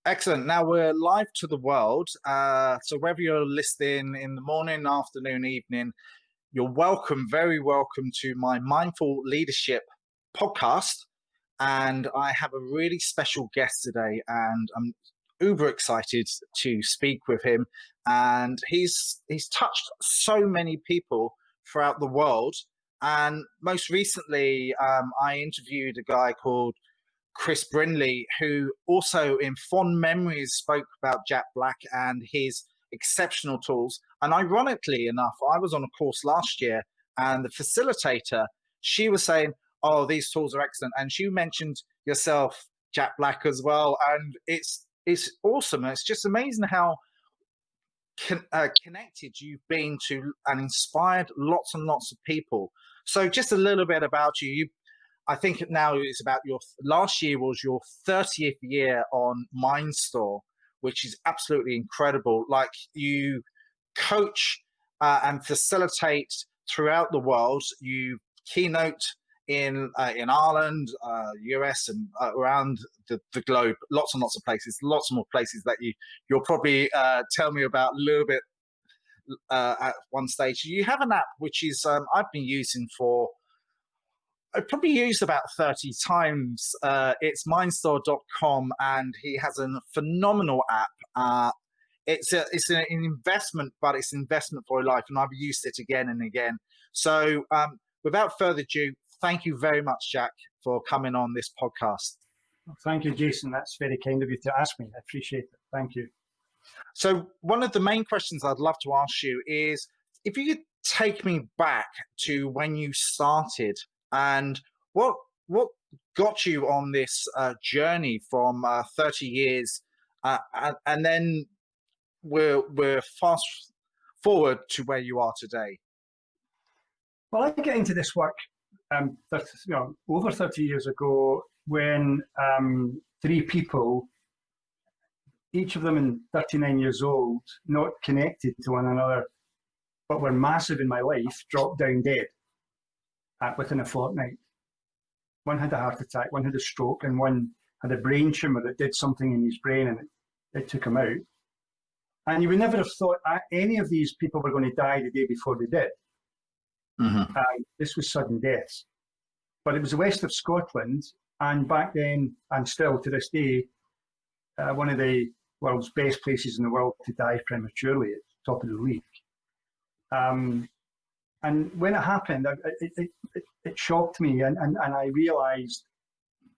Excellent. Now we're live to the world. So whether you're listening in the morning, afternoon, evening, you're welcome, very welcome to my Mindful Leadership podcast. And I have a really special guest today, and I'm uber excited to speak with him. And he's touched so many people throughout the world. And most recently, I interviewed a guy called Chris Brindley, who also in fond memories spoke about Jack Black and his exceptional tools. And ironically enough, I was on a course last year and the facilitator, she was saying, oh, these tools are excellent. And she mentioned yourself, Jack Black, as well. And it's awesome. It's just amazing how connected you've been to and inspired lots and lots of people. So just a little bit about you. I think now it's about your last year was your 30th year on MindStore, which is absolutely incredible. Like you coach and facilitate throughout the world. You keynote in Ireland, US, and around the globe. Lots and lots of places. Lots more places that you'll probably tell me about a little bit at one stage. You have an app which is I've been using for. I probably used about 30 times. It's mindstore.com, and he has a phenomenal app. It's an investment, but it's an investment for life, and I've used it again and again. So without further ado, thank you very much, Jack, for coming on this podcast. Well, thank you, Jason. That's very kind of you to ask me. I appreciate it. Thank you. So one of the main questions I'd love to ask you is if you could take me back to when you started and what got you on this journey from 30 years, and then we're fast forward to where you are today. Well, I got into this work over 30 years ago when three people, each of them 39 years old, not connected to one another, but were massive in my life, dropped down dead within a fortnight. One had a heart attack, one had a stroke, and one had a brain tumor that did something in his brain and it took him out. And you would never have thought any of these people were going to die the day before they did. Mm-hmm. This was sudden deaths. But it was the west of Scotland, and back then, and still to this day, one of the world's best places in the world to die prematurely at the top of the league. And when it happened, it shocked me, and I realised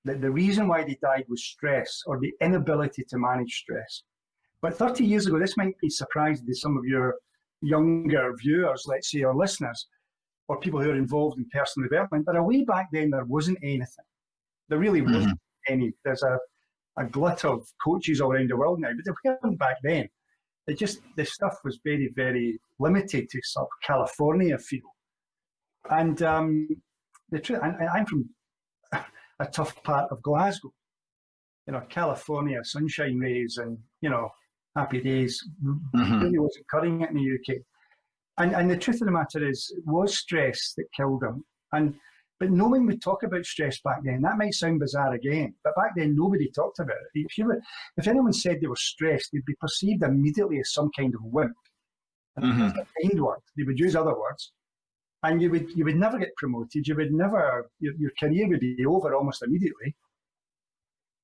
that the reason why they died was stress, or the inability to manage stress. But 30 years ago, this might be surprising to some of your younger viewers, let's say, or listeners, or people who are involved in personal development, but way back then there wasn't anything. There really wasn't any. There's a glut of coaches all around the world now, but there wasn't back then. The stuff was very, very limited to sort of California feel. And the truth, I'm from a tough part of Glasgow, California, sunshine rays and, happy days, really wasn't cutting it in the UK. And the truth of the matter is, it was stress that killed them. But no one would talk about stress back then. That might sound bizarre again, but back then nobody talked about it. If anyone said they were stressed, they'd be perceived immediately as some kind of wimp. And that's a kind word. They would use other words, and you would never get promoted. You would never. Your career would be over almost immediately.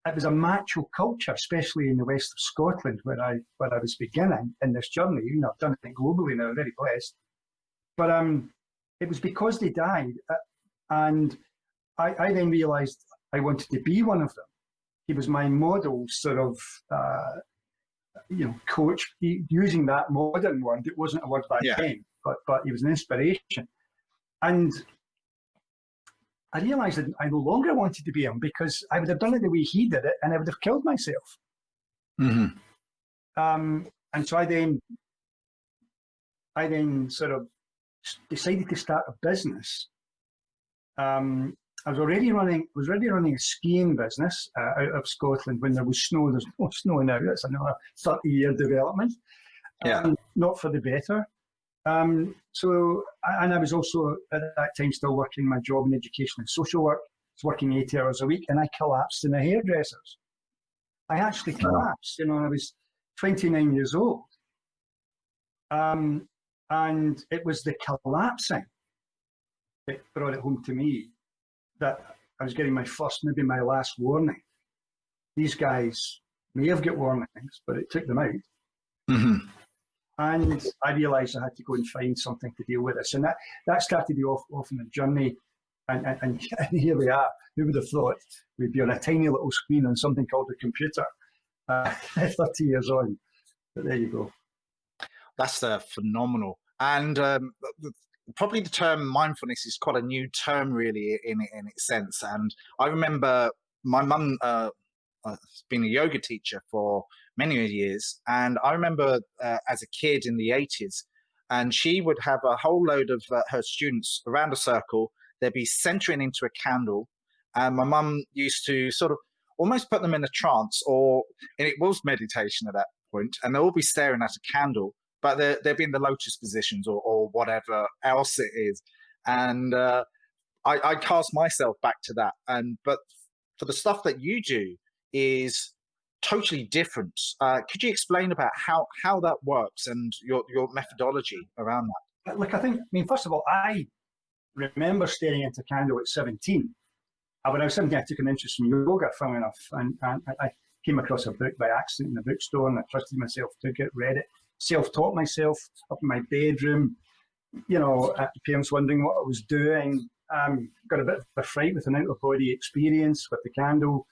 It was a macho culture, especially in the west of Scotland, where I was beginning in this journey. I've done it globally now. I'm very blessed, but it was because they died. And I then realised I wanted to be one of them. He was my model, sort of, coach. Using that modern word, it wasn't a word back then, but he was an inspiration. And I realised that I no longer wanted to be him because I would have done it the way he did it, and I would have killed myself. And so I then sort of decided to start a business. I was already running a skiing business out of Scotland when there was snow. There's no snow now. That's another 30-year development. Not for the better. And I was also at that time still working my job in education and social work. I was working 80 hours a week, and I collapsed in a hairdresser's. I actually collapsed, when I was 29 years old. And it was the collapsing that brought it home to me that I was getting my first, maybe my last warning. These guys may have got warnings, but it took them out. Mm-hmm. And I realised I had to go and find something to deal with this. And that started me off on a journey. And here we are. Who would have thought we'd be on a tiny little screen on something called a computer 30 years on? But there you go. That's phenomenal. And probably the term mindfulness is quite a new term, really, in its sense. And I remember my mum has been a yoga teacher for many years. And I remember as a kid in the 80s, and she would have a whole load of her students around a circle. They'd be centering into a candle. And my mum used to sort of almost put them in a trance, and it was meditation at that point, and they'll all be staring at a candle, but they'll be in the lotus positions or whatever else it is. And I cast myself back to that. But for the stuff that you do is totally different. Could you explain about how that works and your methodology around that? Look, I mean, first of all, I remember staring into a candle at 17. When I was 17, I took an interest in yoga, funnily enough, and I came across a book by accident in a bookstore, and I trusted myself, took it, read it, self-taught myself up in my bedroom, parents wondering what I was doing, got a bit of a fright with an out-of-body experience with the candle,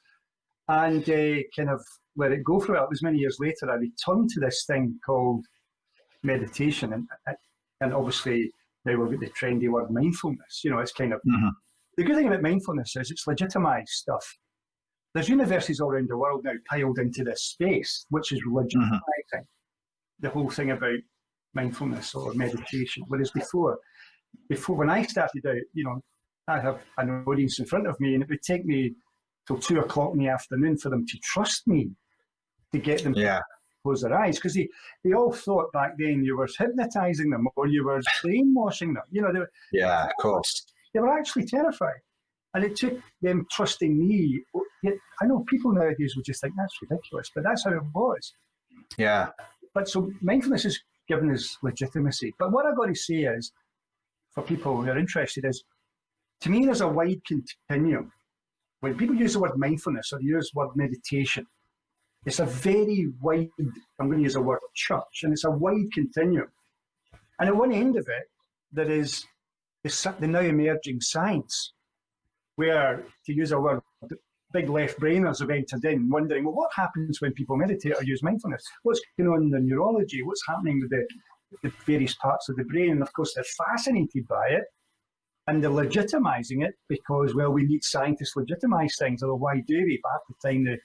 and kind of let it go for a while. It was many years later, I returned to this thing called meditation, and obviously now we've got the trendy word mindfulness. It's kind of, the good thing about mindfulness is it's legitimized stuff. There's universities all around the world now piled into this space, which is legitimizing the whole thing about mindfulness or meditation. Whereas before when I started out, I'd have an audience in front of me, and it would take me till 2 o'clock in the afternoon for them to trust me to get them to close their eyes, because they all thought back then you were hypnotizing them or you were brainwashing them. They were, of course. They were actually terrified. And it took them trusting me. I know people nowadays would just think that's ridiculous, but that's how it was. Yeah. But so mindfulness is given us legitimacy. But what I've got to say is, for people who are interested, is to me there's a wide continuum. When people use the word mindfulness or use the word meditation, it's a very wide, I'm going to use the word church, and it's a wide continuum. And at one end of it, there is the now emerging science, where, to use a word, big left brainers have entered in, wondering, well, what happens when people meditate or use mindfulness? What's going on in the neurology? What's happening with the various parts of the brain? And of course, they're fascinated by it, and they're legitimizing it because, well, we need scientists to legitimize things, or why do we? But half the time,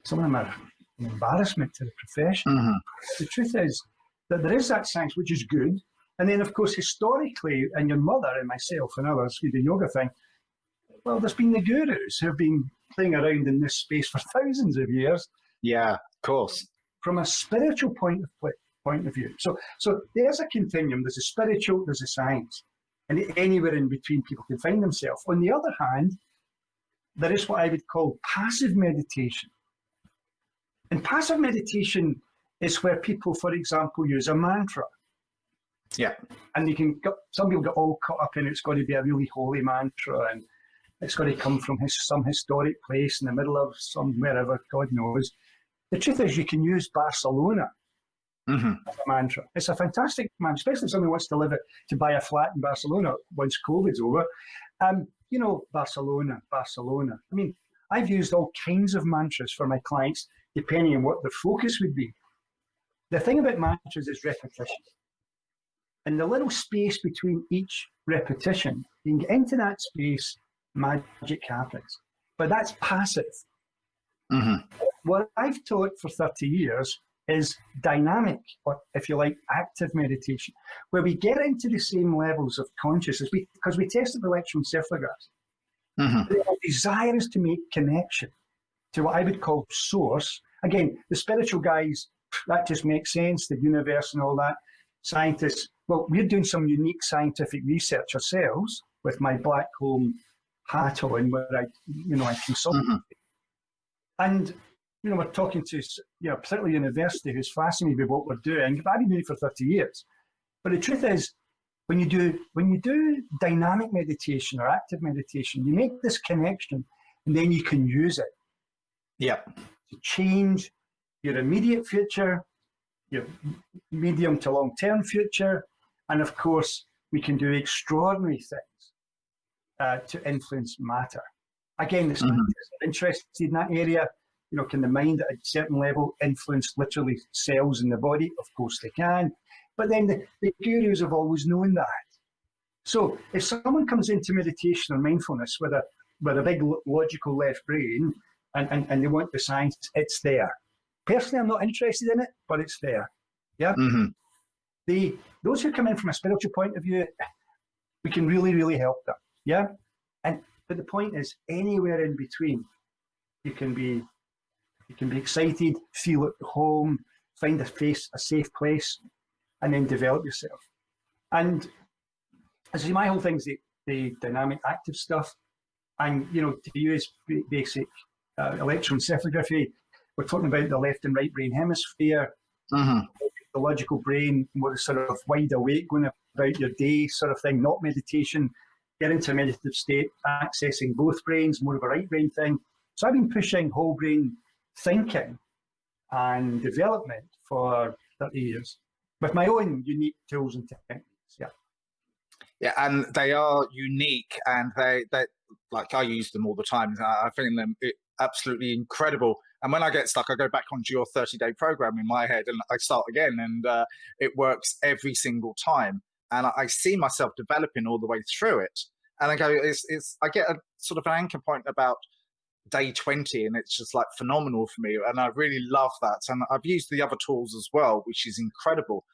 some of them are an embarrassment to the profession. The truth is that there is that science, which is good. And then, of course, historically, and your mother and myself and others who do yoga thing, well, there's been the gurus who have been playing around in this space for thousands of years. Yeah, of course. From a spiritual point of view. So there's a continuum. There's a spiritual, there's a science. And anywhere in between people can find themselves. On the other hand, there is what I would call passive meditation. And passive meditation is where people, for example, use a mantra. Yeah. And some people get all caught up in it's got to be a really holy mantra, and it's got to come from some historic place in the middle of wherever, God knows. The truth is, you can use Barcelona as a mantra. It's a fantastic mantra, especially if somebody wants to buy a flat in Barcelona once COVID's over. Barcelona. I mean, I've used all kinds of mantras for my clients, depending on what the focus would be. The thing about mantras is repetition. And the little space between each repetition, you can get into that space, magic happens. But that's passive. What I've taught for 30 years is dynamic, or if you like, active meditation, where we get into the same levels of consciousness because we tested the electroencephalographs. The desire is to make connection to what I would call source. Again, the spiritual guys, that just makes sense, the universe and all that. Scientists, well, we're doing some unique scientific research ourselves with my black hole hat on, where I consult. And, we're talking to, particularly university, who's fascinated with what we're doing. But I've been doing it for 30 years. But the truth is, when you do dynamic meditation or active meditation, you make this connection, and then you can use it. Yeah. To change your immediate future, your medium to long-term future, and of course, we can do extraordinary things to influence matter. Again, the scientists are interested in that area. Can the mind at a certain level influence literally cells in the body? Of course they can. But then the gurus have always known that. So if someone comes into meditation or mindfulness with a big logical left brain and they want the science, it's there. Personally, I'm not interested in it, but it's there. Yeah. Those who come in from a spiritual point of view, we can really, really help them. Yeah. But the point is, anywhere in between, you can be excited, feel at home, find a safe place, and then develop yourself. And I see my whole thing's the dynamic active stuff, and to use basic electroencephalography. We're talking about the left and right brain hemisphere, the logical brain, more sort of wide awake, going about your day sort of thing, not meditation. Get into a meditative state, accessing both brains, more of a right brain thing. So I've been pushing whole brain thinking and development for 30 years with my own unique tools and techniques. Yeah, and they are unique, and they like, I use them all the time. I find them absolutely incredible. And when I get stuck, I go back onto your 30-day program in my head, and I start again, and it works every single time. And I see myself developing all the way through it. And I go, I get a sort of an anchor point about day 20, and it's just like phenomenal for me. And I really love that. And I've used the other tools as well, which is incredible.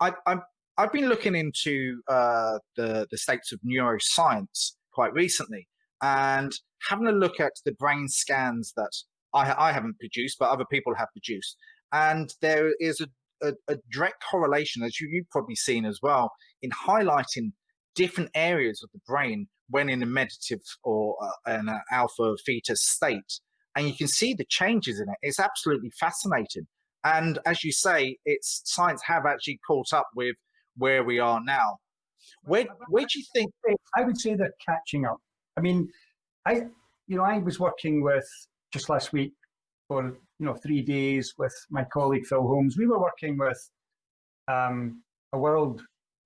I've been looking into the states of neuroscience quite recently, and having a look at the brain scans that I haven't produced, but other people have produced. And there is a direct correlation, as you've probably seen as well, in highlighting different areas of the brain when in a meditative or an alpha theta state. And you can see the changes in it. It's absolutely fascinating. And as you say, science have actually caught up with where we are now. Where do you think? I would say they're catching up. I mean, I was working with, just last week, for 3 days with my colleague Phil Holmes. We were working with a world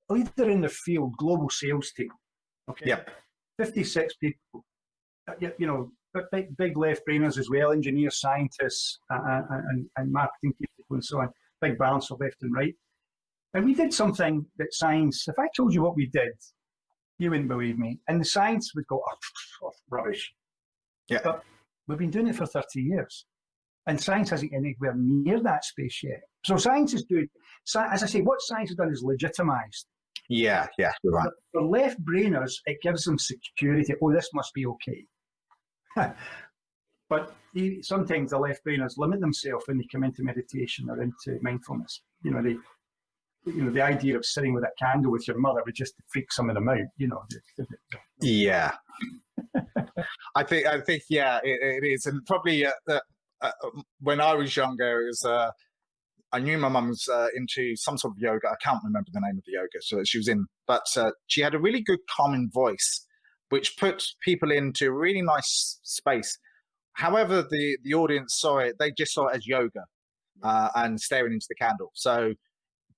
leader in the field, global sales team. Okay. Yeah. 56 people. Big left brainers as well, engineers, scientists, and marketing people and so on. Big balance of left and right. And we did something that science, if I told you what we did, you wouldn't believe me. And the science would go, oh, rubbish. Yeah. But we've been doing it for 30 years. And science hasn't anywhere near that space yet. So science is doing, as I say, what science has done is legitimized. Yeah, you're right. For left brainers, it gives them security. Oh, this must be okay. But sometimes the left brainers limit themselves when they come into meditation or into mindfulness. The idea of sitting with a candle with your mother would just freak some of them out. Yeah. I think, yeah, it is. And probably when I was younger, it was, I knew my mum was into some sort of yoga. I can't remember the name of the yoga so that she was in, but she had a really good calming voice, which put people into a really nice space. However, the audience saw it, they just saw it as yoga and staring into the candle. So,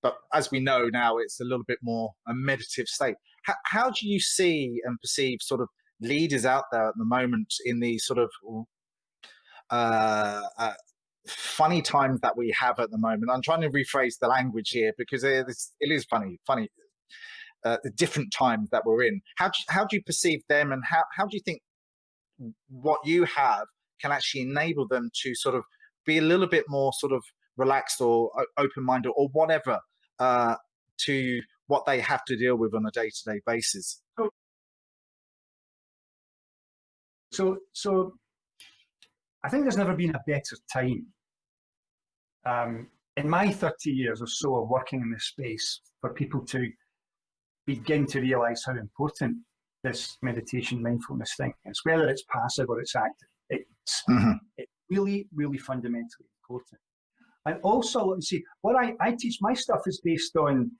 but as we know now, it's a little bit more a meditative state. How do you see and perceive sort of leaders out there at the moment in these sort of funny times that we have at the moment? I'm trying to rephrase the language here because it is funny, the different times that we're in. How do you perceive them, and how do you think what you have can actually enable them to sort of be a little bit more sort of relaxed or open-minded or whatever to what they have to deal with on a day-to-day basis? So I think there's never been a better time in my 30 years or so of working in this space for people to begin to realize how important this meditation mindfulness thing is, whether it's passive or it's active. really, really fundamentally important. And also, let's see, what I teach, my stuff is based on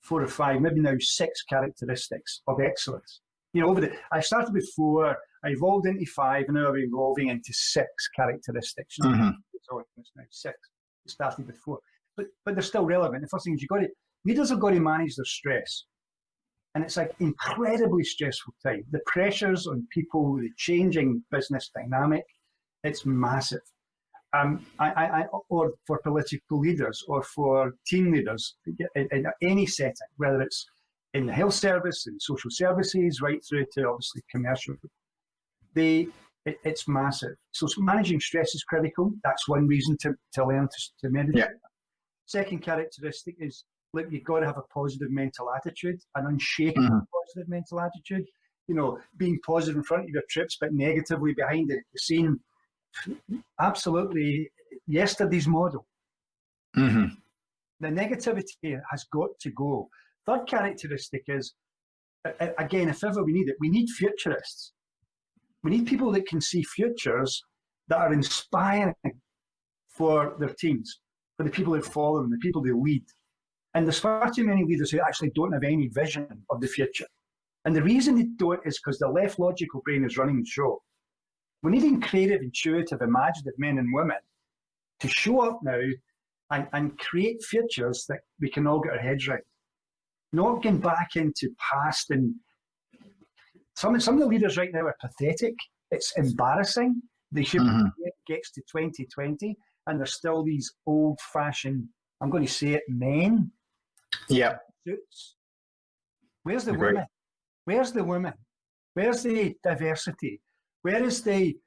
4 or 5, maybe now 6 characteristics of excellence. You know, I started with 4, I evolved into 5, and now I'm evolving into 6 characteristics. Mm-hmm. It's now 6. It started with 4, but they're still relevant. The first thing is leaders have got to manage their stress, and it's like incredibly stressful time. The pressures on people, the changing business dynamic, it's massive. Or for political leaders or for team leaders in any setting, whether it's in the health service, in social services, right through to obviously commercial. It's massive. So managing stress is critical. That's one reason to learn to meditate. Yeah. Second characteristic is, look, you've got to have a positive mental attitude, an unshakable positive mental attitude. You know, being positive in front of your trips, but negatively behind the scene. Absolutely, yesterday's model. Mm-hmm. The negativity has got to go. Third characteristic is, again, if ever we need it, we need futurists. We need people that can see futures that are inspiring for their teams, for the people that follow them, the people they lead. And there's far too many leaders who actually don't have any vision of the future. And the reason they don't is because the left logical brain is running the show. We're needing creative, intuitive, imaginative men and women to show up now and create futures that we can all get our heads around. Not getting back into past, and some of the leaders right now are pathetic. It's embarrassing. They should gets to 2020 and there's still these old-fashioned, I'm going to say it, men. Yeah. Suits. Where's the women? Where's the women? Where's the diversity? Where is the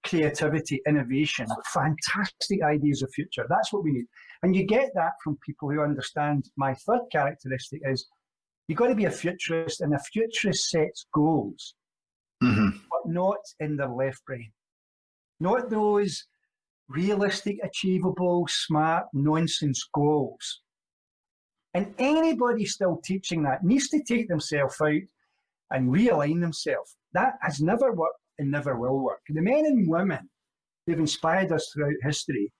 creativity, innovation, fantastic ideas of future? That's what we need. And you get that from people who understand. My third characteristic is you've got to be a futurist, and a futurist sets goals, but not in their left brain. Not those realistic, achievable, smart, nonsense goals. And anybody still teaching that needs to take themselves out and realign themselves. That has never worked and never will work. The men and women who've inspired us throughout history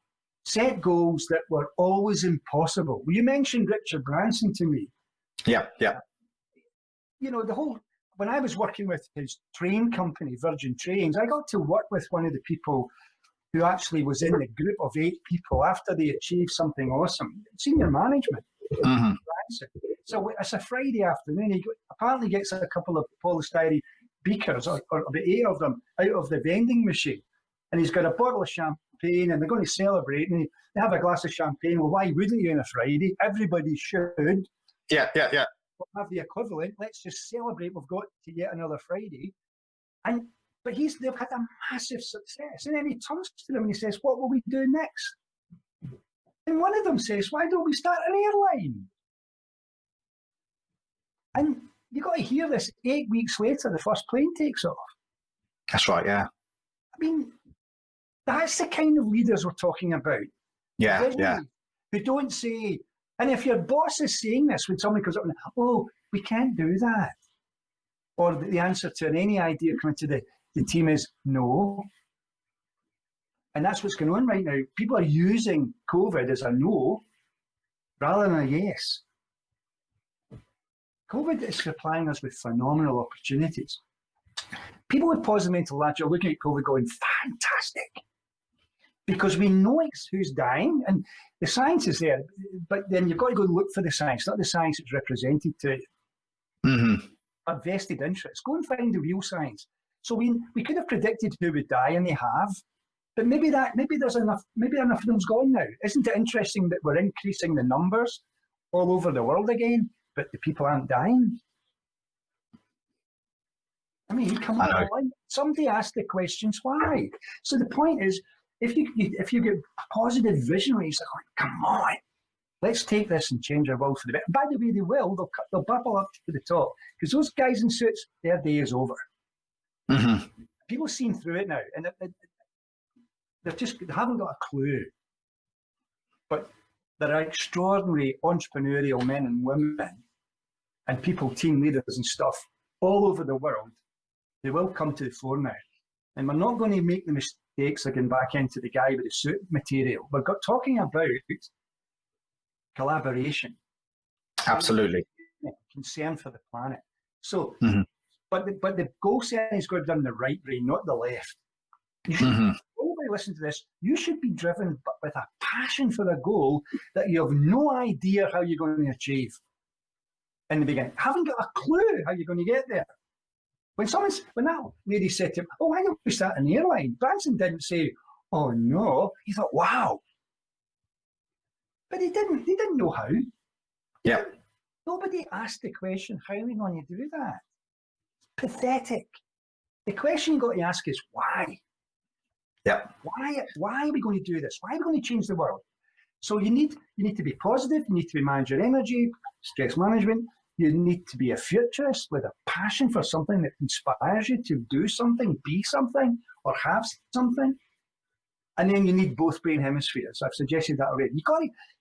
set goals that were always impossible. You mentioned Richard Branson to me. Yeah. You know, when I was working with his train company, Virgin Trains, I got to work with one of the people who actually was in the group of 8 people after they achieved something awesome, senior management. So it's a Friday afternoon. He apparently gets a couple of polystyrene beakers, or about 8 of them, out of the vending machine. And he's got a bottle of champagne, and they're going to celebrate, and they have a glass of champagne. Well, why wouldn't you on a Friday? Everybody should. Yeah. We'll have the equivalent. Let's just celebrate. We've got to yet another Friday. But they've had a massive success. And then he turns to them and he says, what will we do next? And one of them says, why don't we start an airline? And you got to hear this, 8 weeks later, the first plane takes off. That's right, yeah. I mean, that's the kind of leaders we're talking about. Yeah. Who don't say, and if your boss is saying this when somebody comes up and, oh, we can't do that. Or the answer to any idea coming to the team is no. And that's what's going on right now. People are using COVID as a no rather than a yes. COVID is supplying us with phenomenal opportunities. People with positive mental attitude are looking at COVID going, fantastic. Because we know who's dying, and the science is there, but then you've got to go look for the science, not the science that's represented to you. A vested interest. Go and find the real science. So we could have predicted who would die, and they have. But maybe there's enough. Maybe enough of them's gone now. Isn't it interesting that we're increasing the numbers all over the world again, but the people aren't dying? I mean, come on. Somebody asked the questions why. So the point is, if you get positive visionaries, they're going, come on, let's take this and change our world for the better. By the way, they will. They'll bubble up to the top, because those guys in suits, their day is over. People have seen through it now, and they haven't got a clue. But there are extraordinary entrepreneurial men and women and people, team leaders and stuff all over the world. They will come to the fore now. And we're not going to make the takes are going back into the guy with the suit material. We're talking about collaboration. Absolutely. Concern for the planet. So, Mhm. but the goal setting is going to be done in the right brain, not the left. You should, Everybody listen to this. You should be driven with a passion for a goal that you have no idea how you're going to achieve in the beginning. Haven't got a clue how you're going to get there. When that lady said to him, "Oh, why don't we start an airline?" Branson didn't say, "Oh no." He thought, "Wow," but he didn't. They didn't know how. Yeah. Nobody asked the question, "How are we going to do that?" It's pathetic. The question you got to ask is why. Yeah. Why are we going to do this? Why are we going to change the world? So you need to be positive. You need to be manage your energy, stress management. You need to be a futurist with a passion for something that inspires you to do something, be something, or have something. And then you need both brain hemispheres. I've suggested that already.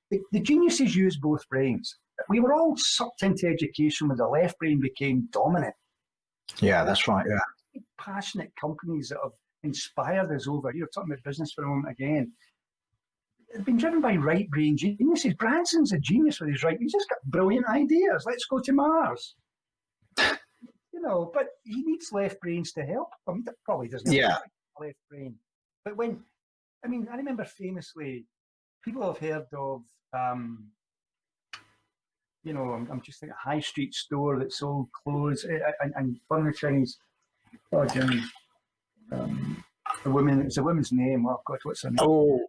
The geniuses use both brains. We were all sucked into education when the left brain became dominant. Yeah, that's right. Yeah. Passionate companies that have inspired us over. You're talking about business for a moment again. They've been driven by right brain geniuses. Branson's a genius with his right. He's just got brilliant ideas. Let's go to Mars. But he needs left brains to help. I mean, that probably doesn't have a left brain. But I remember famously, people have heard of, I'm just thinking a high street store that sold clothes and furnishings. Oh, Jim. It's a woman's name. Oh, God, what's her name? Oh.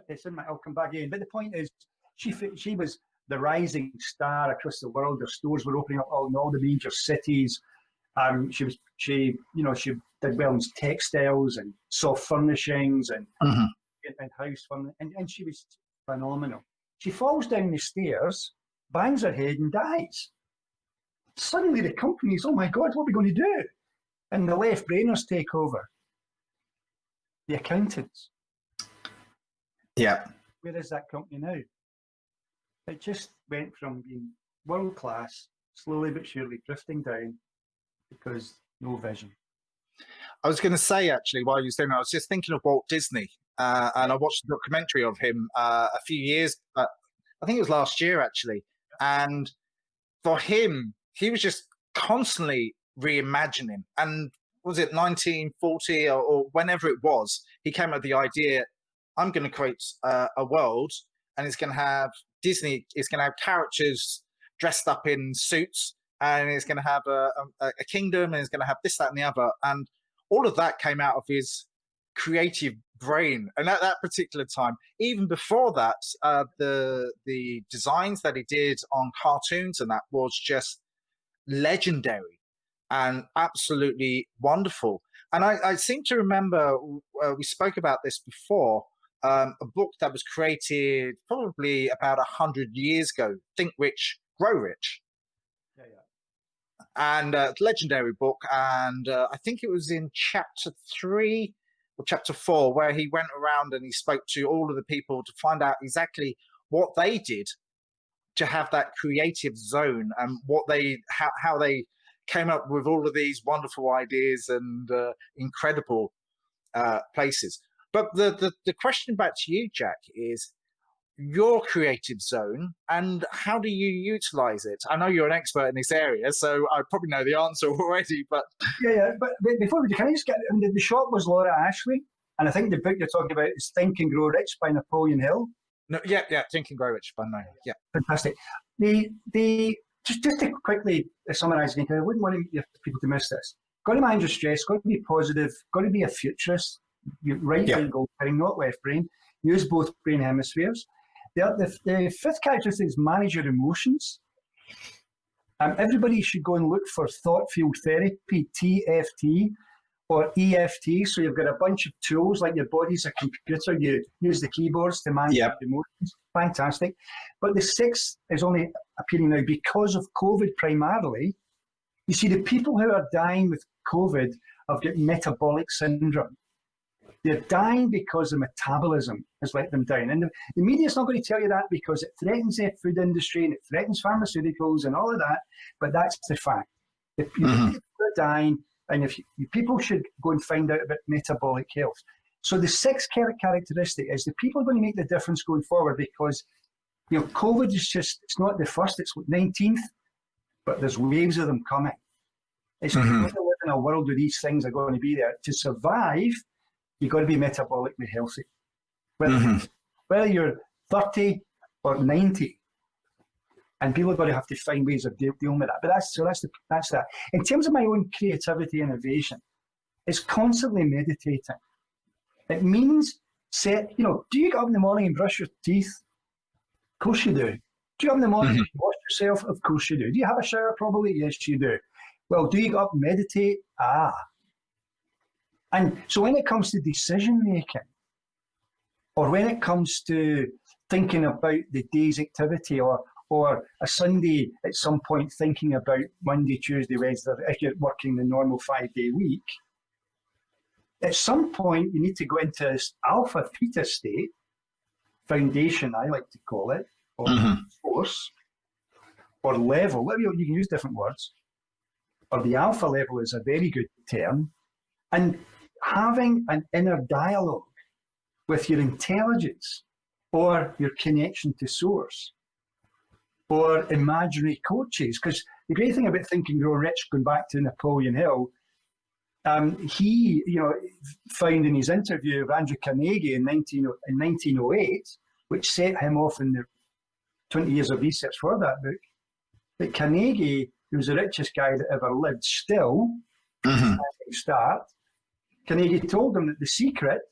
It's in my. I'll come back in. But the point is, she was the rising star across the world. Their stores were opening up in all the major cities. She did well in textiles and soft furnishings and house furniture, and she was phenomenal. She falls down the stairs, bangs her head, and dies. Suddenly, the company's, oh my God, what are we going to do? And the left brainers take over. The accountants. Yeah. Where is that company now? It just went from being world class, slowly but surely drifting down because no vision. I was going to say, actually, while you were saying that, I was just thinking of Walt Disney, and I watched a documentary of him a few years, I think it was last year, actually. And for him, he was just constantly reimagining. And was it 1940 or whenever it was, he came up with the idea, I'm going to create a world, and it's going to have Disney, it's going to have characters dressed up in suits, and it's going to have a kingdom, and it's going to have this, that, and the other. And all of that came out of his creative brain. And at that particular time, even before that, the designs that he did on cartoons and that was just legendary and absolutely wonderful. And I seem to remember we spoke about this before, a book that was created probably about 100 years ago, Think Rich, Grow Rich. And legendary book. And I think it was in chapter 3 or chapter 4, where he went around and he spoke to all of the people to find out exactly what they did to have that creative zone, and how they came up with all of these wonderful ideas and incredible places. But the question back to you, Jack, is your creative zone, and how do you utilize it? I know you're an expert in this area, so I probably know the answer already, but but before we do, can I just get, the shop was Laura Ashley, and I think the book you're talking about is Think and Grow Rich by Napoleon Hill. No, Think and Grow Rich by Napoleon. Yeah, fantastic. Just to quickly summarize again, because I wouldn't want people to miss this. Got to manage your stress, got to be positive, got to be a futurist. Right brain goal setting, not left brain. Use both brain hemispheres. The fifth characteristic is manage your emotions. Everybody should go and look for thought field therapy, TFT or EFT. So you've got a bunch of tools, like your body's a computer. You use the keyboards to manage your emotions. Fantastic. But the sixth is only appearing now because of COVID primarily. You see, the people who are dying with COVID have got metabolic syndrome. They're dying because the metabolism has let them down. And the media's not going to tell you that because it threatens the food industry and it threatens pharmaceuticals and all of that, but that's the fact. The people are dying And if people should go and find out about metabolic health. So the sixth characteristic is the people are going to make the difference going forward, because COVID is it's not the first, it's 19th, but there's waves of them coming. It's going to live in a world where these things are going to be there. To survive, you've got to be metabolically healthy. Whether you're 30 or 90, and people are going to have to find ways of dealing with that. But that's that. In terms of my own creativity and innovation, it's constantly meditating. It means do you get up in the morning and brush your teeth? Of course you do. Do you get up in the morning and wash yourself? Of course you do. Do you have a shower? Probably. Yes, you do. Well, do you get up and meditate? And so when it comes to decision making, or when it comes to thinking about the day's activity, or a Sunday at some point thinking about Monday, Tuesday, Wednesday, if you're working the normal 5-day week, at some point you need to go into this alpha theta state, foundation I like to call it, or force, or level, you can use different words, or the alpha level is a very good term, and having an inner dialogue with your intelligence, or your connection to source, or imaginary coaches. Because the great thing about Think and Grow Rich, going back to Napoleon Hill, he found in his interview of Andrew Carnegie in 1908, which set him off in the 20 years of research for that book, that Carnegie, who was the richest guy that ever lived still, Carnegie told him that the secret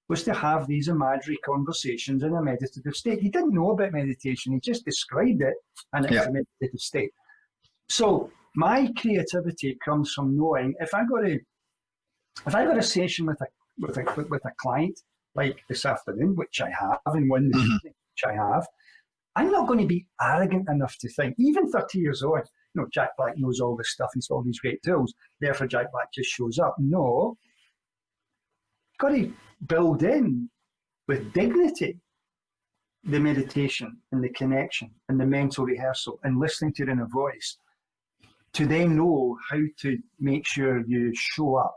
was to have these imaginary conversations in a meditative state. He didn't know about meditation, he just described it, and it was a meditative state. So my creativity comes from knowing if I got a session with a client like this afternoon, which I have, and one this evening, which I have, I'm not going to be arrogant enough to think, even 30 years old, Jack Black knows all this stuff, he's all these great tools, therefore Jack Black just shows up. No, got to build in with dignity the meditation and the connection and the mental rehearsal and listening to your inner voice, to then know how to make sure you show up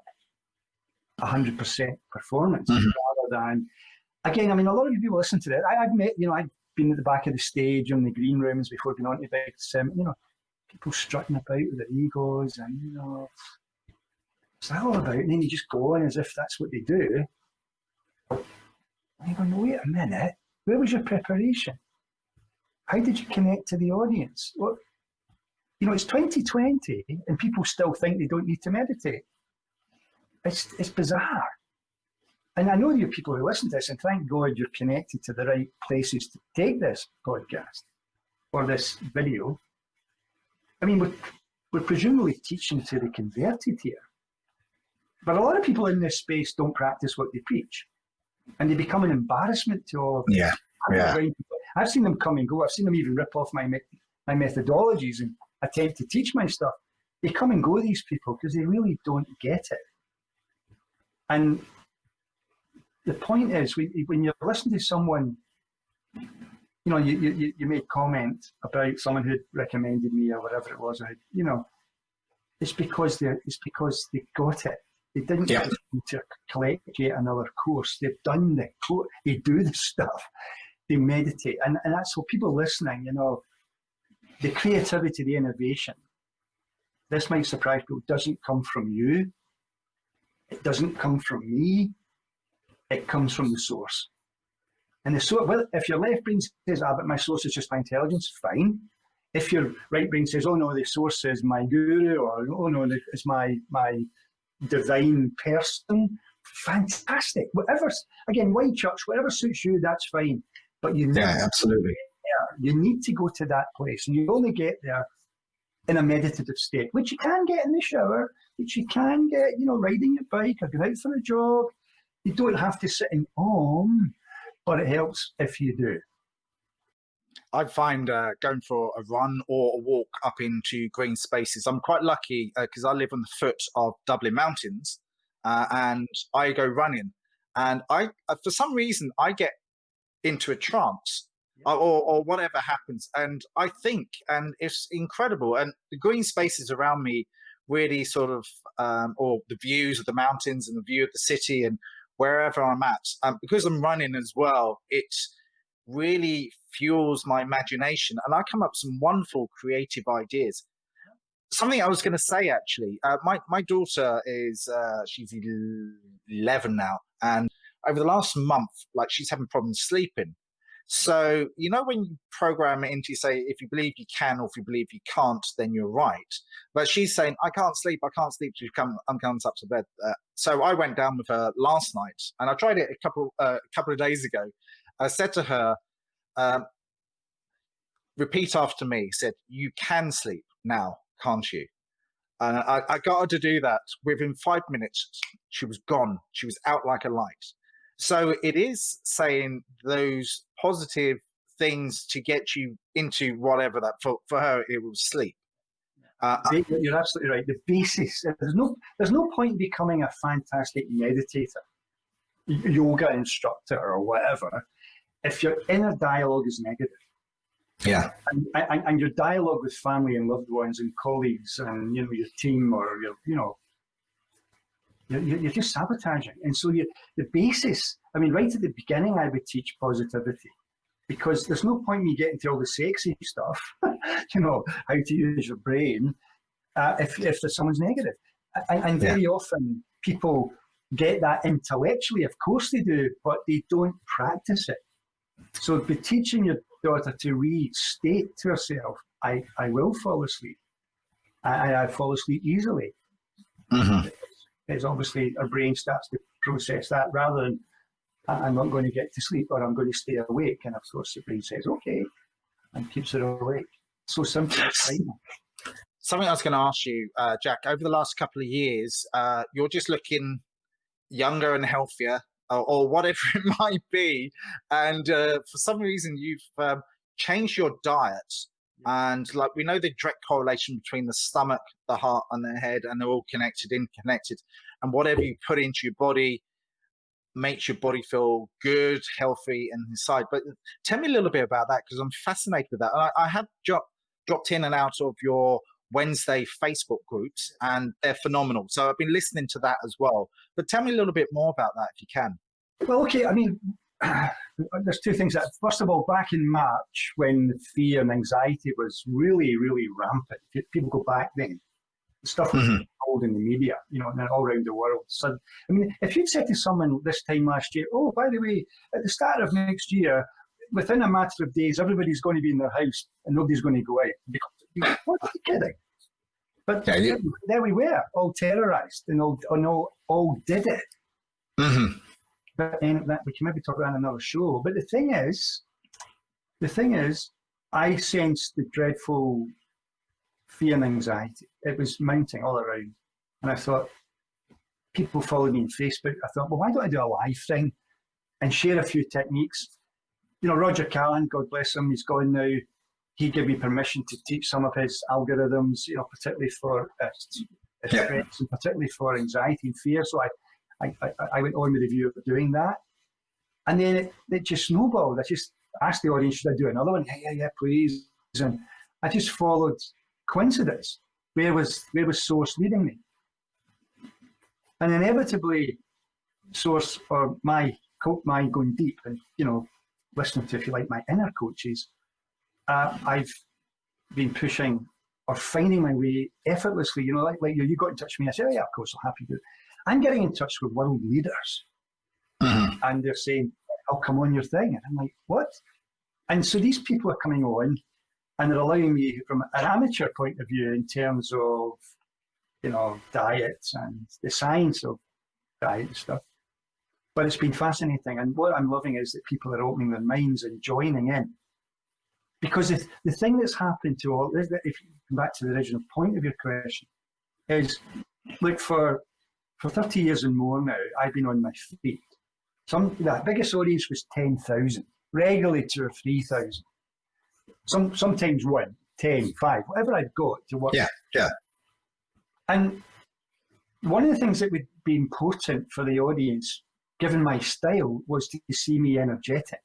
100% performance, rather than, again, a lot of people listen to that. I've met, I've been at the back of the stage in the green rooms before going on to big people strutting about with their egos, and what's that all about? And then you just go on as if that's what they do. And you go, no, wait a minute, where was your preparation? How did you connect to the audience? Well, it's 2020 and people still think they don't need to meditate. It's bizarre. And I know you people who listen to this, and thank God you're connected to the right places to take this podcast or this video. We're presumably teaching to the converted here. But a lot of people in this space don't practice what they preach. And they become an embarrassment to all of them. I've seen them come and go. I've seen them even rip off my methodologies and attempt to teach my stuff. They come and go, these people, because they really don't get it. And the point is, when you listen to someone, you made comment about someone who recommended me or whatever it was. It's because they got it. They didn't just need to collect yet another course. They've done they do the stuff. They meditate. And that's what people listening, the creativity, the innovation, this might surprise people, doesn't come from you. It doesn't come from me. It comes from the source. And the source, well, if your left brain says, but my source is just my intelligence, fine. If your right brain says, oh no, the source is my guru, or oh no, it's my divine person, fantastic. Whatever, again, white church, whatever suits you, that's fine. But absolutely. You need to go to that place, and you only get there in a meditative state, which you can get in the shower, which you can get, riding your bike or going out for a jog. You don't have to sit in Om, but it helps if you do. I find going for a run or a walk up into green spaces, I'm quite lucky because I live on the foot of Dublin Mountains, and I go running, and I for some reason I get into a trance or whatever happens, and I think, and it's incredible, and the green spaces around me really sort of, or the views of the mountains and the view of the city and wherever I'm at. Because I'm running as well, it really fuels my imagination, and I come up with some wonderful creative ideas. Something I was going to say, actually, my daughter is she's 11 now, and over the last month, like, she's having problems sleeping. So, when you program it into, say, if you believe you can or if you believe you can't, then you're right. But she's saying, I can't sleep, I can't sleep. She comes up to bed. So I went down with her last night, and I tried it a couple of days ago. I said to her, repeat after me. Said, you can sleep now, can't you? And I got her to do that. Within 5 minutes, she was gone. She was out like a light. So it is saying those positive things to get you into whatever that, for her, it was sleep. You're absolutely right. The basis, there's no point in becoming a fantastic meditator, yoga instructor or whatever, if your inner dialogue is negative. Yeah. And your dialogue with family and loved ones and colleagues and, your team, or you're just sabotaging. And so the basis, right at the beginning, I would teach positivity, because there's no point in me getting to all the sexy stuff, how to use your brain, if someone's negative. And very often people get that intellectually, of course they do, but they don't practice it. So by teaching your daughter to restate to herself, I will fall asleep. I fall asleep easily. Mm-hmm. It's obviously our brain starts to process that, rather than I'm not going to get to sleep, or I'm going to stay awake. And of course the brain says, okay, and keeps her awake. So simple. Something I was going to ask you, Jack, over the last couple of years, you're just looking younger and healthier, or whatever it might be. And for some reason, you've changed your diet. And like, we know the direct correlation between the stomach, the heart, and the head, and they're all interconnected. And whatever you put into your body makes your body feel good, healthy, and inside. But tell me a little bit about that, because I'm fascinated with that. And I have dropped in and out of your Wednesday Facebook groups, and they're phenomenal. So I've been listening to that as well. But tell me a little bit more about that, if you can. Well, okay. There's two things. First of all, back in March, when fear and anxiety was really, really rampant, if people go back then, stuff was told in the media, and all around the world. So, if you'd said to someone this time last year, oh, by the way, at the start of next year, within a matter of days, everybody's going to be in their house and nobody's going to go out. What are you kidding? But there we were, all terrorized, and all did it. Mm-hmm. But then we can maybe talk about another show. But the thing is, I sensed the dreadful fear and anxiety. It was mounting all around. And I thought, people follow me on Facebook. I thought, well, why don't I do a live thing and share a few techniques? Roger Callan, God bless him, he's gone now. He gave me permission to teach some of his algorithms, particularly for stress and particularly for anxiety and fear. So I went on with the view of doing that. And then it just snowballed. I just asked the audience, should I do another one? Yeah, please. And I just followed coincidence. Where was Source leading me? And inevitably, Source, or my going deep and, listening to, if you like, my inner coaches, I've been pushing or finding my way effortlessly. Like you got in touch with me. I said, oh, yeah, of course, I'm happy to. I'm getting in touch with world leaders. Mm-hmm. And they're saying, I'll come on your thing. And I'm like, what? And so these people are coming on, and they're allowing me, from an amateur point of view, in terms of, diet and the science of diet and stuff. But it's been fascinating. And what I'm loving is that people are opening their minds and joining in. Because the thing that's happened to all this, if you come back to the original point of your question, is, look, for 30 years and more now, I've been on my feet. The biggest audience was 10,000, regularly 2,000 or 3,000. Sometimes 1, 10, 5, whatever I've got to work. Yeah. And one of the things that would be important for the audience, given my style, was to see me energetic.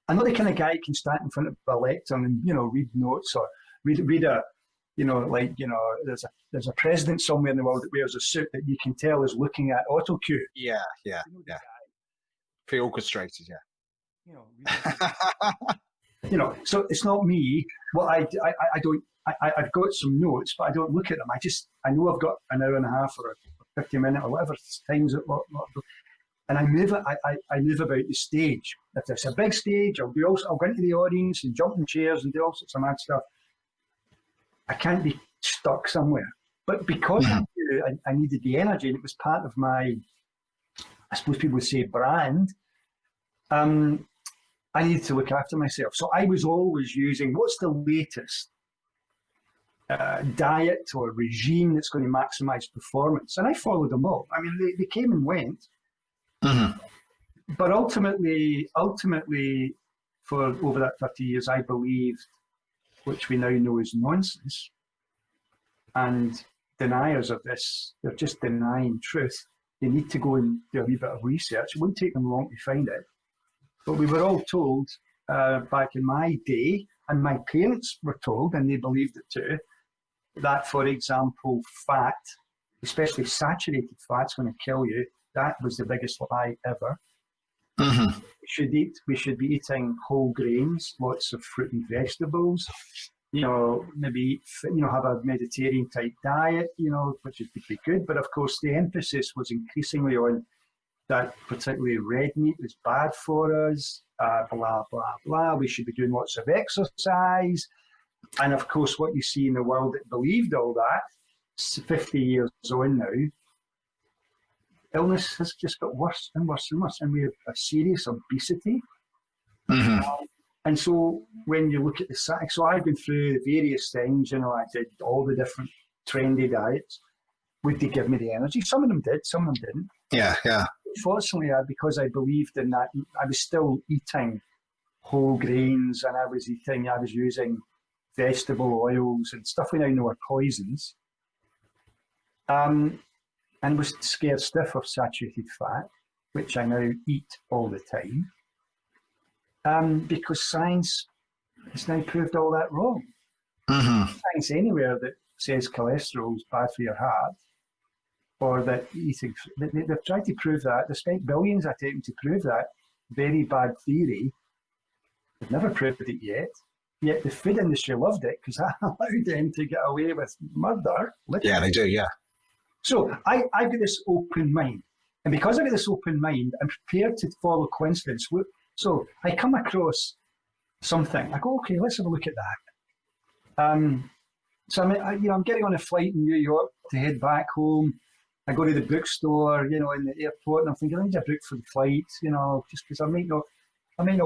I'm not the kind of guy who can stand in front of a lectern and, read notes or read a there's a president somewhere in the world that wears a suit that you can tell is looking at auto cue. Yeah, pre-orchestrated. So it's not me. Well, I don't. I've got some notes, but I don't look at them. I know I've got an hour and a half or 50 minutes or whatever times it. And I move it. I move about the stage. If it's a big stage, I'll go into the audience and jump in chairs and do all sorts of mad stuff. I can't be stuck somewhere. But because I needed the energy, and it was part of my, I suppose people would say, brand. I needed to look after myself. So I was always using what's the latest diet or regime that's going to maximize performance, and I followed them all. I mean, they came and went. But ultimately, for over that 30 years, I believed, which we now know is nonsense, and deniers of this, they're just denying truth. They need to go and do a wee bit of research. It wouldn't take them long to find it. But we were all told back in my day, and my parents were told, and they believed it too, that, for example, fat, especially saturated fat's going to kill you. That was the biggest lie ever. We should be eating whole grains, lots of fruit and vegetables. Maybe have a Mediterranean type diet. Which would be good. But of course, the emphasis was increasingly on that particularly red meat was bad for us. Blah blah blah. We should be doing lots of exercise. And of course, what you see in the world that believed all that, 50 years on now, illness has just got worse and worse and worse, and we have a serious obesity. And so when you look at so I've been through the various things, I did all the different trendy diets. Would they give me the energy? Some of them did, some of them didn't. Yeah. Fortunately, because I believed in that, I was still eating whole grains, and I was using vegetable oils and stuff we now know are poisons. And was scared stiff of saturated fat, which I now eat all the time, because science has now proved all that wrong. Science anywhere that says cholesterol is bad for your heart, or that eating, they've tried to prove that. They spent billions attempting to prove that very bad theory. They've never proved it yet. Yet the food industry loved it because that allowed them to get away with murder. Literally. Yeah, they do, yeah. So I've got this open mind. And because I've got this open mind, I'm prepared to follow coincidence. So I come across something. I go, okay, let's have a look at that. So I'm getting on a flight in New York to head back home. I go to the bookstore, in the airport, and I'm thinking, I need a book for the flight, just because I might not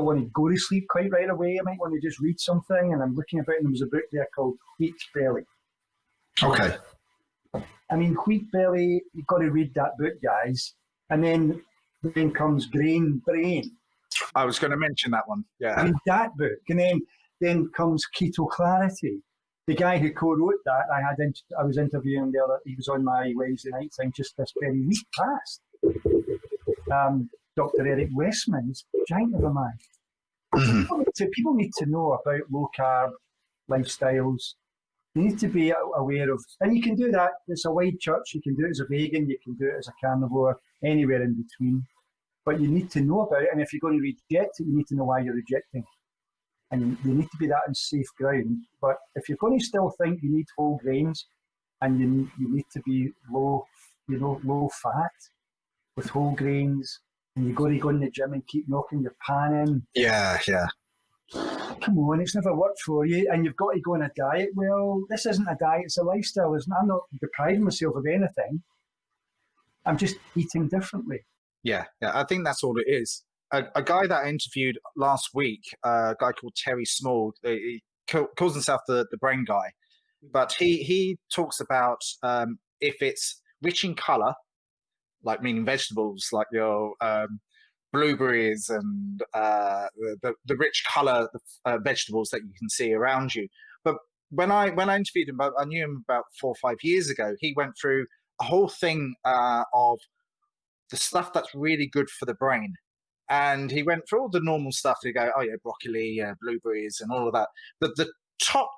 want to go to sleep quite right away. I might want to just read something. And I'm looking about, and there was a book there called Wheat Belly. Okay. I mean, Wheat Belly, you've got to read that book, guys. And then comes Grain Brain. I was going to mention that one. Yeah. Read that book. And then comes Keto Clarity. The guy who co-wrote that, I was interviewing the other. He was on my Wednesday night thing just this very week past. Dr. Eric Westman is a giant of a man. People need to know about low carb lifestyles. You need to be aware of, and you can do that. It's a wide church. You can do it as a vegan. You can do it as a carnivore. Anywhere in between. But you need to know about it. And if you're going to reject it, you need to know why you're rejecting. And you need to be that on safe ground. But if you're going to still think you need whole grains, and you need to be low fat with whole grains, and you got to go in the gym and keep knocking your pan in. Yeah. Come on, it's never worked for you, and you've got to go on a diet. Well, this isn't a diet; it's a lifestyle. I'm not depriving myself of anything. I'm just eating differently. Yeah. I think that's all it is. A guy that I interviewed last week, a guy called Terry Small, he calls himself the brain guy, but he talks about if it's rich in color, like meaning vegetables, like your blueberries and the rich color vegetables that you can see around you. But when I interviewed him, I knew him about 4 or 5 years ago. He went through a whole thing of the stuff that's really good for the brain. And he went through all the normal stuff to go, oh yeah, broccoli, blueberries, and all of that. But the top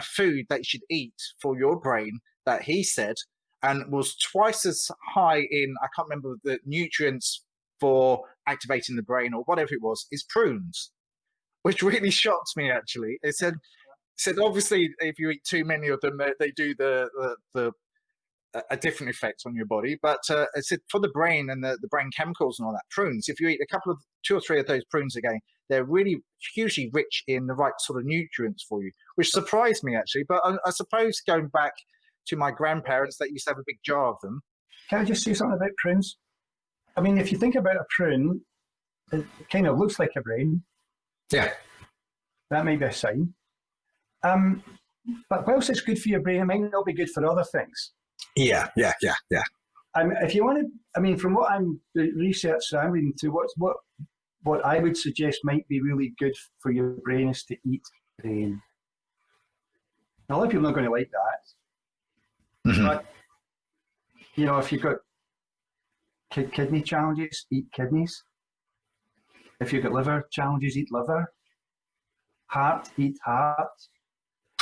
food that you should eat for your brain that he said, and was twice as high in, I can't remember the nutrients for activating the brain or whatever it was, is prunes, which really shocked me actually. It said obviously if you eat too many of them, they do the a different effect on your body, but it said for the brain and the brain chemicals and all that, prunes, if you eat two or three of those prunes again, they're really hugely rich in the right sort of nutrients for you, which surprised me actually. But I suppose going back to my grandparents that used to have a big jar of them. Can I just say something about prunes? I mean, if you think about a prune, it kind of looks like a brain. Yeah. That might be a sign. But whilst it's good for your brain, it might not be good for other things. Yeah. If you want to, I mean, from what the research I'm reading to, what I would suggest might be really good for your brain is to eat grain. Now, a lot of people are not going to like that. Mm-hmm. But, you know, if you've got kidney challenges, eat kidneys. If you've got liver challenges, eat liver. Heart, eat heart.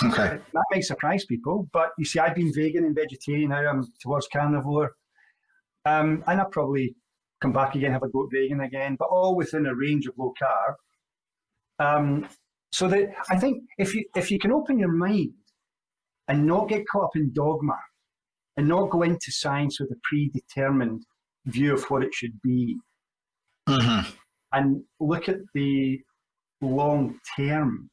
Okay. That might surprise people, but you see, I've been vegan and vegetarian, now I'm towards carnivore. And I'll probably come back again, have a go at vegan again, but all within a range of low carb. So that I think if you can open your mind and not get caught up in dogma and not go into science with a predetermined view of what it should be, mm-hmm. and look at the long-term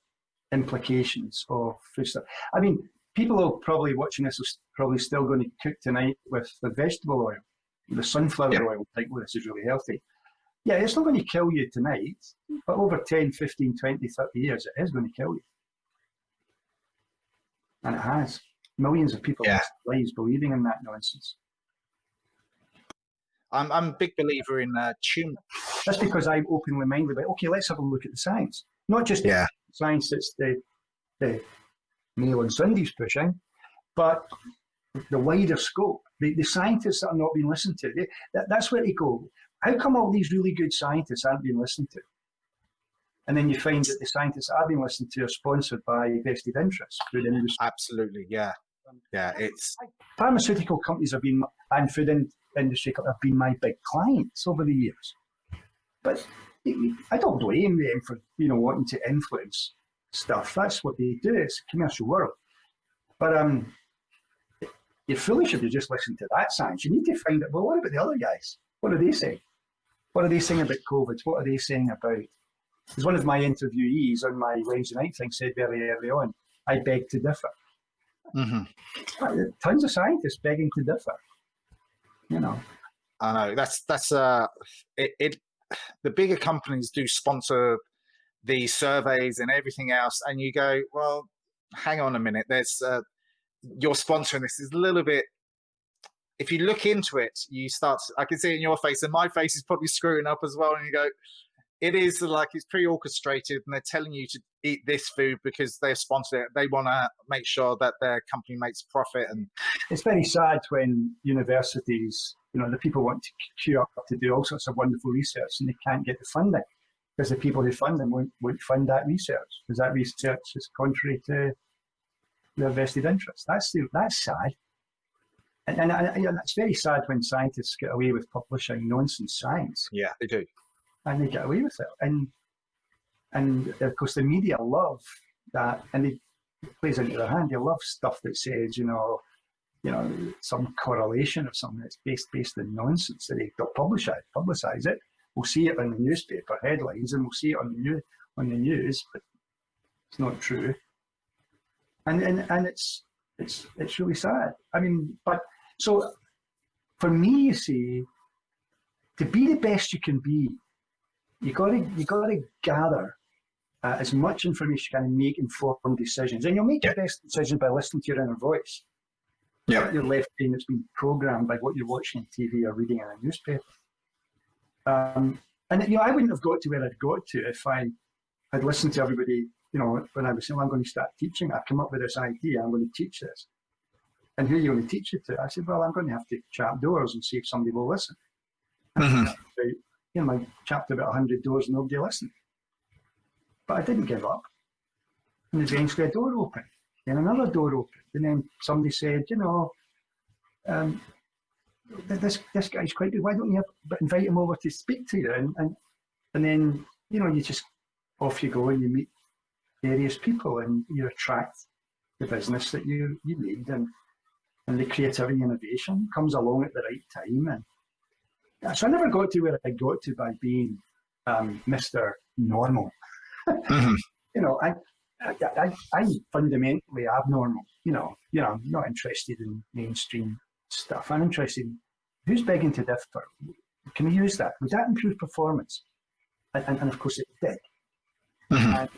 implications of food stuff. I mean, people who are probably watching this are probably still going to cook tonight with the vegetable oil, the sunflower oil, think, well, this is really healthy. Yeah, it's not going to kill you tonight, but over 10, 15, 20, 30 years, it is going to kill you. And it has. Millions of people's lives believing in that nonsense. I'm a big believer in turmeric. That's because I'm openly minded about, okay, let's have a look at the science. Not just the science that's the Neil and Cindy's pushing, but the wider scope. The scientists that are not being listened to. That's where they go. How come all these really good scientists aren't being listened to? And then you find that the scientists that are being listened to are sponsored by vested interests through the industry. Absolutely, yeah. Yeah, it's... Pharmaceutical companies have been, and food industry have been my big clients over the years. But I don't blame them for, wanting to influence stuff. That's what they do. It's a commercial world. But you're foolish if you just listen to that science. You need to find out, well, what about the other guys? What are they saying? What are they saying about COVID? What are they saying about... As one of my interviewees on my Wednesday night thing said very early on, I beg to differ. Mm-hmm. Tons of scientists begging to differ. I know that's the bigger companies do sponsor the surveys and everything else, and you go, well, hang on a minute. There's you're sponsoring this is a little bit. If you look into it, you start. I can see it in your face, and my face is probably screwing up as well. And you go, it is like it's pre-orchestrated, and they're telling you to eat this food because they're sponsored it. They want to make sure that their company makes profit. And it's very sad when universities, the people want to queue up to do all sorts of wonderful research, and they can't get the funding because the people who fund them won't fund that research because that research is contrary to their vested interests. That's sad. And it's very sad when scientists get away with publishing nonsense science. Yeah, they do. And they get away with it. And of course, the media love that, and it plays into their hand. They love stuff that says, some correlation or something that's based in nonsense. So they publicize it. We'll see it in the newspaper headlines, and we'll see it on the news, but it's not true. And it's really sad. I mean, but so for me, you see, to be the best you can be, you got to gather as much information as you can and make informed decisions. And you'll make your best decision by listening to your inner voice. Not your left brain that's been programmed by what you're watching on TV or reading in a newspaper. And I wouldn't have got to where I'd got to if I had listened to everybody. When I was saying, I'm going to start teaching, I've come up with this idea, I'm going to teach this. And who are you going to teach it to? I said, well, I'm going to have to chat doors and see if somebody will listen. Mm-hmm. I chapped about 100 doors and nobody listened. But I didn't give up. And eventually a door opened. Then another door opened, and then somebody said, this guy's quite good. Why don't you invite him over to speak to you? And then, you just, off you go, and you meet various people, and you attract the business that you need, and the creativity and innovation comes along at the right time. And so I never got to where I got to by being Mr. Normal. Mhm. I'm fundamentally abnormal. I'm not interested in mainstream stuff. I'm interested in who's begging to differ. Can we use that? Would that improve performance? And of course it did. Mhm. And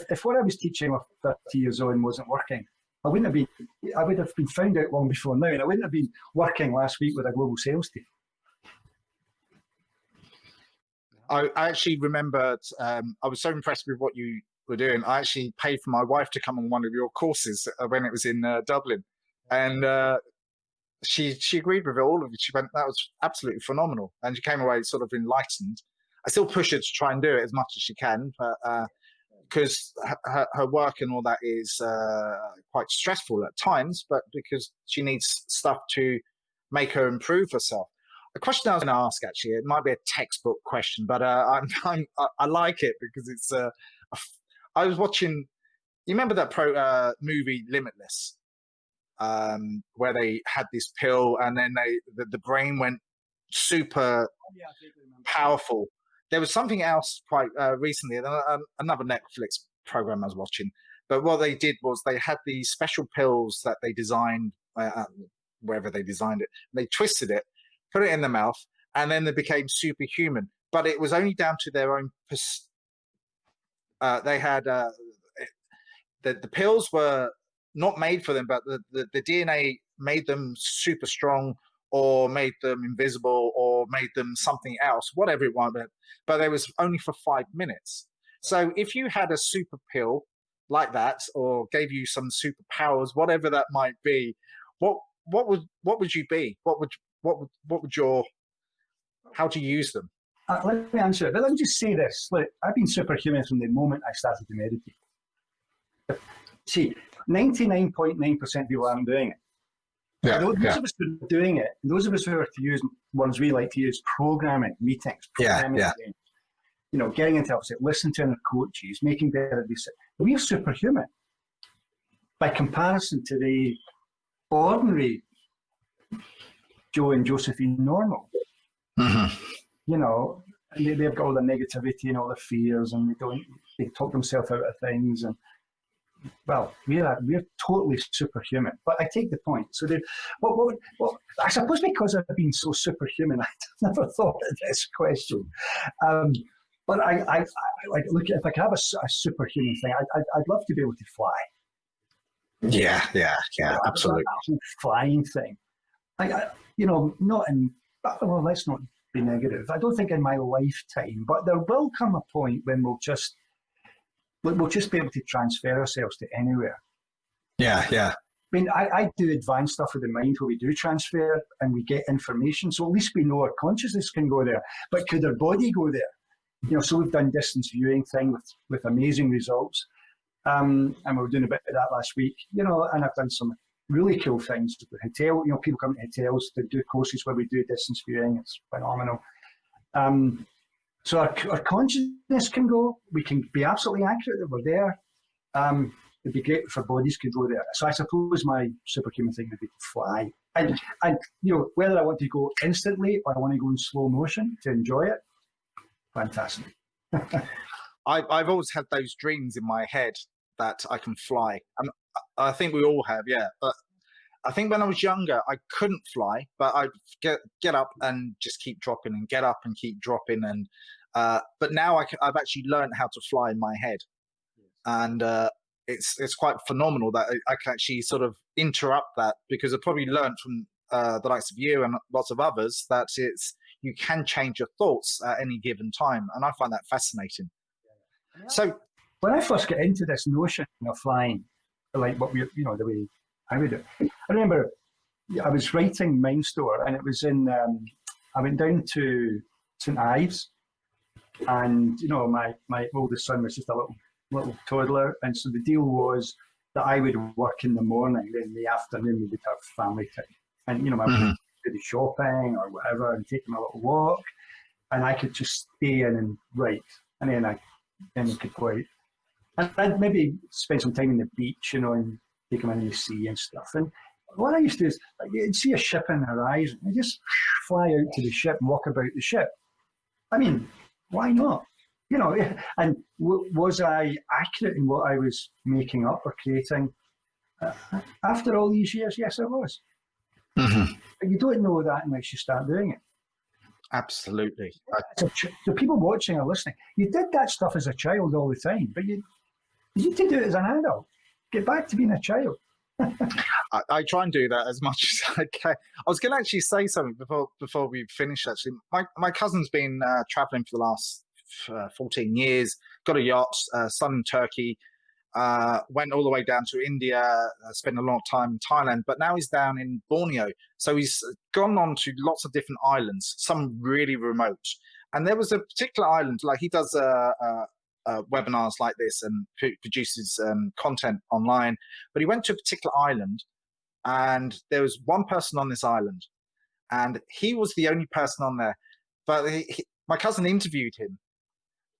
if what I was teaching 30 years on wasn't working, I would have been found out long before now, and I wouldn't have been working last week with a global sales team. I actually remembered, I was so impressed with what you were doing. I actually paid for my wife to come on one of your courses when it was in Dublin. And she agreed with it, all of it. She went, that was absolutely phenomenal. And she came away sort of enlightened. I still push her to try and do it as much as she can, but because her work and all that is quite stressful at times, but because she needs stuff to make her improve herself. A question I was going to ask, actually, it might be a textbook question, but I like it because it's. I was watching. You remember that movie Limitless, where they had this pill and then the brain went super powerful. There was something else quite recently, another Netflix program I was watching. But what they did was they had these special pills that they designed, wherever they designed it. They twisted it, put it in the mouth, and then they became superhuman. But it was only down to their own. They had the pills were not made for them, but the DNA made them super strong, or made them invisible, or made them something else, whatever it was. But it was only for 5 minutes. So if you had a super pill like that, or gave you some superpowers, whatever that might be, what would you be? What would your, how to use them? Let me answer it, but let me just say this. Look, I've been superhuman from the moment I started to meditate. See, 99.9% of people aren't doing it. Yeah, those of us who are doing it, those of us who are to use words we like to use, programming meetings, programming games, getting into opposite, listening to our coaches, making better decisions. We are superhuman by comparison to the ordinary Joe and Josephine normal. Mm-hmm. And they've got all the negativity and all the fears, and they talk themselves out of things. And well, we're totally superhuman. But I take the point. So I suppose because I've been so superhuman, I've never thought of this question. But I like, look, if I could have a superhuman thing, I'd love to be able to fly. Yeah, absolutely. That flying thing. Not in. Well, let's not be negative. I don't think in my lifetime, but there will come a point when we'll just be able to transfer ourselves to anywhere. Yeah. I mean, I do advanced stuff with the mind where we do transfer and we get information. So at least we know our consciousness can go there. But could our body go there? So we've done distance viewing thing with amazing results. And we were doing a bit of that last week, and I've done some really cool things with hotel. People come to hotels to do courses where we do distance viewing. It's phenomenal. So our consciousness can go. We can be absolutely accurate that we're there. It'd be great if our bodies could go there. So I suppose my superhuman thing would be to fly. And whether I want to go instantly or I want to go in slow motion to enjoy it, fantastic. I've always had those dreams in my head that I can fly. And I think we all have, yeah. But I think when I was younger, I couldn't fly, but I'd get up and just keep dropping and get up and keep dropping. And but now I've actually learned how to fly in my head, and it's quite phenomenal that I can actually sort of interrupt that, because I probably learned from the likes of you and lots of others that you can change your thoughts at any given time, and I find that fascinating. So when I first got into this notion of flying, like what we, the way I would do, I remember I was writing MindStore, and it was in, I went down to St. Ives, and my oldest son was just a little toddler, and so the deal was that I would work in the morning, then in the afternoon we would have family time. And, my Hmm. do the shopping or whatever and take them a little walk. And I could just stay in and write. And then we could go out. And I'd maybe spend some time in the beach, and take them in the sea and stuff. And what I used to do is, like, you'd see a ship on the horizon, I just fly out to the ship and walk about the ship. I mean, why not? And was I accurate in what I was making up or creating? After all these years, yes, I was. Hmm. But you don't know that unless you start doing it. Absolutely. The people watching or listening, you did that stuff as a child all the time, but you need to do it as an adult. Get back to being a child. I try and do that as much as I can. I was going to actually say something before we finish. Actually, my cousin's been traveling for the last 14 years. Got a yacht, son in Turkey. Went all the way down to India. Spent a lot of time in Thailand, but now he's down in Borneo. So he's gone on to lots of different islands, some really remote. And there was a particular island, like he does webinars like this and produces content online. But he went to a particular island, and there was one person on this island, and he was the only person on there. But my cousin interviewed him,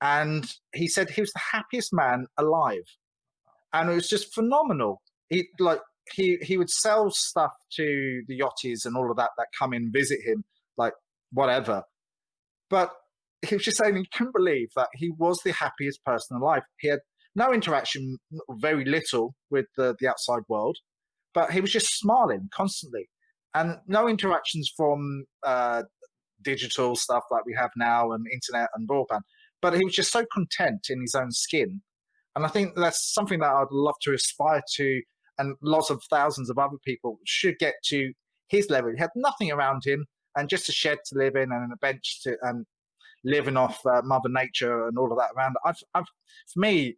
and he said he was the happiest man alive, and it was just phenomenal. He would sell stuff to the yachties and all of that come in visit him, like whatever. But he was just saying he couldn't believe that he was the happiest person alive. He had no interaction, very little, with the outside world, but he was just smiling constantly, and no interactions from digital stuff like we have now and internet and broadband. But he was just so content in his own skin. And I think that's something that I'd love to aspire to, and lots of thousands of other people should get to his level. He had nothing around him, and just a shed to live in and a bench to and living off Mother Nature and all of that around. For me,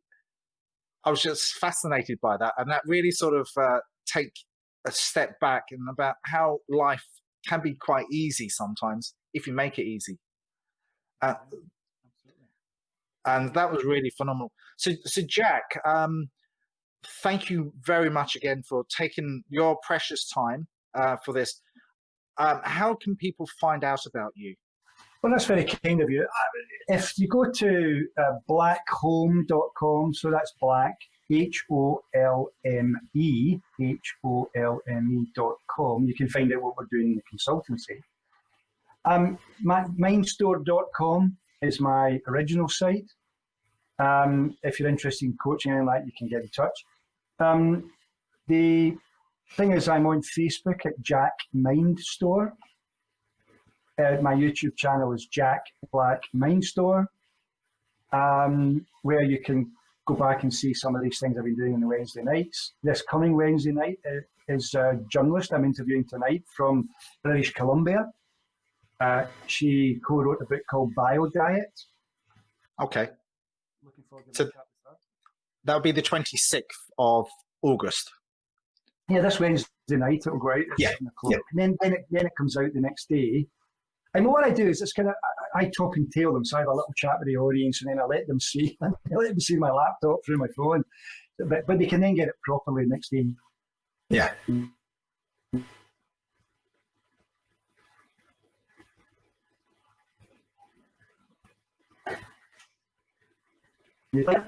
I was just fascinated by that, and that really sort of take a step back and about how life can be quite easy sometimes if you make it easy. And that was really phenomenal. So Jack, thank you very much again for taking your precious time for this. How can people find out about you? Well, that's very kind of you. If you go to blackhome.com, so that's black, HOLME.com, you can find out what we're doing in the consultancy. MindStore.com is my original site. If you're interested in coaching and like, you can get in touch. The thing is, I'm on Facebook at Jack MindStore. My YouTube channel is Jack Black MindStore, where you can go back and see some of these things I've been doing on the Wednesday nights. This coming Wednesday night is a journalist I'm interviewing tonight from British Columbia. She co-wrote a book called Bio Diet. Okay. Looking forward to So that would be the 26th of August. Yeah, this Wednesday night it'll go out at 7 o'clock. Yeah. And then it comes out the next day. And what I do is it's kind of, I top and tail them, so I have a little chat with the audience, and then I let them see my laptop through my phone. But they can then get it properly next day. Yeah.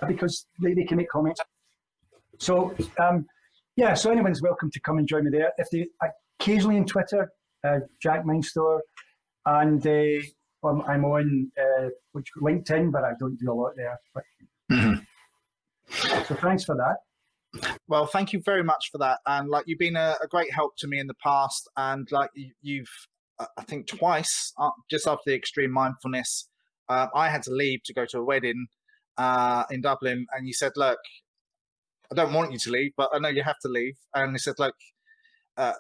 Because they can make comments. So, so anyone's welcome to come and join me there. If they occasionally on Twitter, Jack MindStore, and I'm on LinkedIn, but I don't do a lot there. So thanks for that. Well, thank you very much for that. And like, you've been a great help to me in the past, and like you've, I think twice, just after the extreme mindfulness, I had to leave to go to a wedding in Dublin, and you said, look, I don't want you to leave, but I know you have to leave. And he said, look, I'll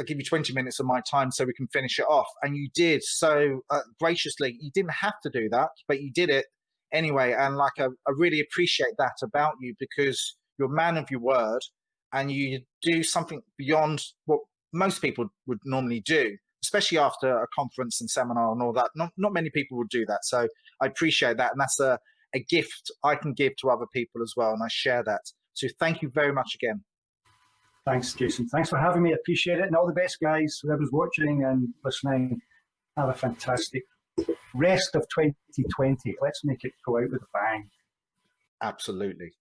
give you 20 minutes of my time so we can finish it off. And you did so graciously. You didn't have to do that, but you did it anyway. And like, I really appreciate that about you, because you're a man of your word, and you do something beyond what most people would normally do, especially after a conference and seminar and all that. Not many people would do that. So I appreciate that. And that's a gift I can give to other people as well. And I share that. So thank you very much again. Thanks, Jason. Thanks for having me. I appreciate it. And all the best, guys. Whoever's watching and listening, have a fantastic rest of 2020. Let's make it go out with a bang. Absolutely.